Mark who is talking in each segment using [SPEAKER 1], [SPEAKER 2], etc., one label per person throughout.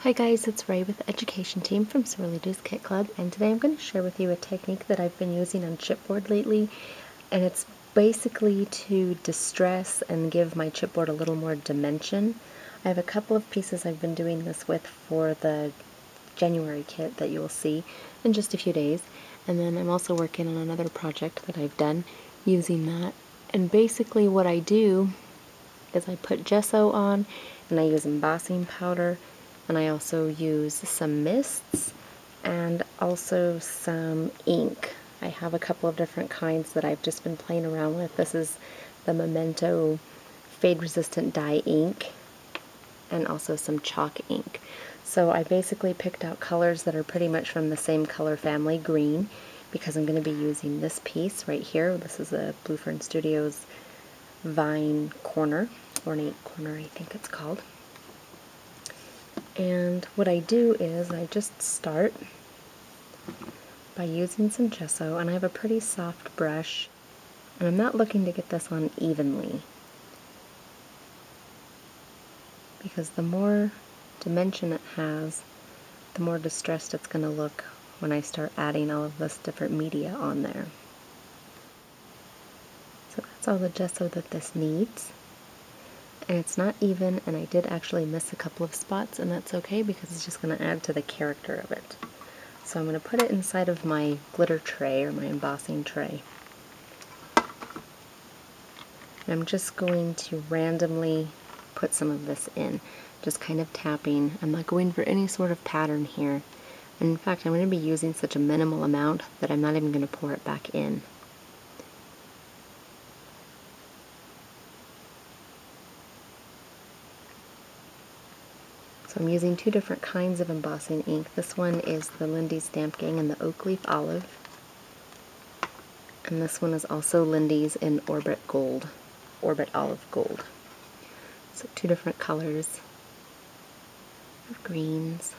[SPEAKER 1] Hi guys, it's Ray with the education team from Swirlydoos Kit Club, and today I'm going to share with you a technique that I've been using on chipboard lately, and it's basically to distress and give my chipboard a little more dimension. I have a couple of pieces I've been doing this with for the January kit that you will see in just a few days, and then I'm also working on another project that I've done using that. And basically what I do is I put gesso on, and I use embossing powder, and I also use some mists and also some ink. I have a couple of different kinds that I've just been playing around with. This is the Memento fade resistant dye ink and also some chalk ink. So I basically picked out colors that are pretty much from the same color family, green, because I'm going to be using this piece right here. This is a Blue Fern Studios Vine Corner, Ornate Corner I think it's called. And what I do is I just start by using some gesso, and I have a pretty soft brush, and I'm not looking to get this on evenly, because the more dimension it has, the more distressed it's going to look when I start adding all of this different media on there. So that's all the gesso that this needs. And it's not even, and I did actually miss a couple of spots, and that's okay because it's just going to add to the character of it. So I'm going to put it inside of my glitter tray, or my embossing tray. And I'm just going to randomly put some of this in, just kind of tapping. I'm not going for any sort of pattern here. And in fact, I'm going to be using such a minimal amount that I'm not even going to pour it back in. So I'm using two different kinds of embossing ink. This one is the Lindy's Stamp Gang in the Oak Leaf Olive. And this one is also Lindy's in Orbit Gold, Orbit Olive Gold. So two different colors of greens,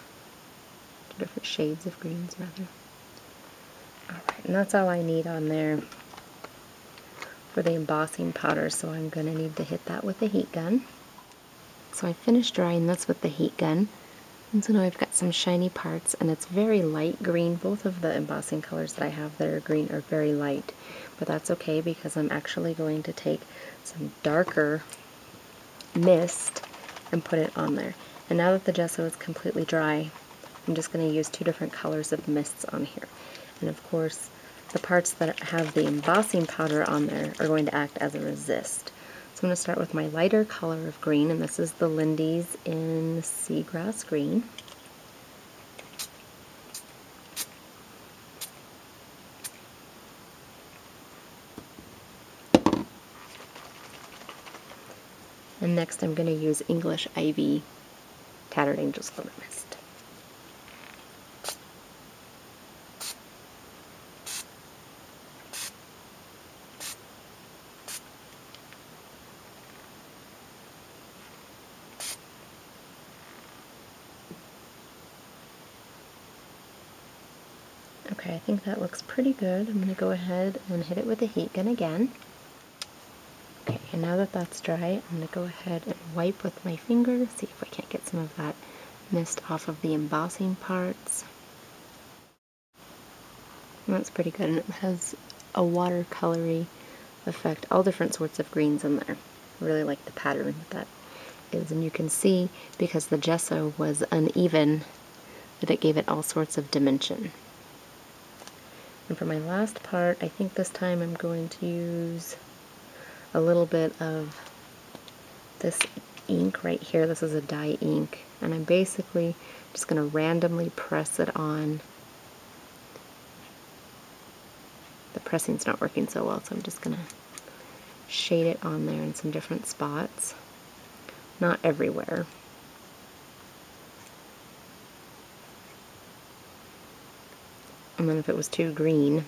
[SPEAKER 1] two different shades of greens rather. Alright, and that's all I need on there for the embossing powder, so I'm going to need to hit that with a heat gun. So I finished drying this with the heat gun, and so now I've got some shiny parts, and it's very light green. Both of the embossing colors that I have that are green are very light, but that's okay because I'm actually going to take some darker mist and put it on there. And now that the gesso is completely dry, I'm just going to use two different colors of mists on here. And of course, the parts that have the embossing powder on there are going to act as a resist. So I'm going to start with my lighter color of green, and this is the Lindy's in Seagrass Green. And next I'm going to use English Ivy Tattered Angels Glimmer Mist. Okay, I think that looks pretty good. I'm going to go ahead and hit it with a heat gun again. Okay, and now that that's dry, I'm going to go ahead and wipe with my finger, see if I can't get some of that mist off of the embossing parts. And that's pretty good, and it has a watercolory effect, all different sorts of greens in there. I really like the pattern that is, and you can see because the gesso was uneven that it gave it all sorts of dimension. And for my last part, I think this time I'm going to use a little bit of this ink right here. This is a dye ink, and I'm basically just going to randomly press it on. The pressing's not working so well, so I'm just going to shade it on there in some different spots. Not everywhere. And then if it was too green,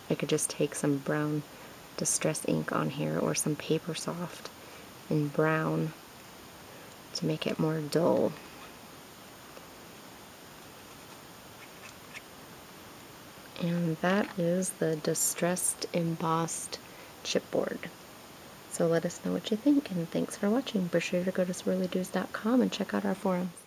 [SPEAKER 1] I could just take some brown distress ink on here, or some Paper Soft in brown to make it more dull. And that is the Distressed Embossed Chipboard. So let us know what you think, and thanks for watching. Be sure to go to swirlydoos.com and check out our forums.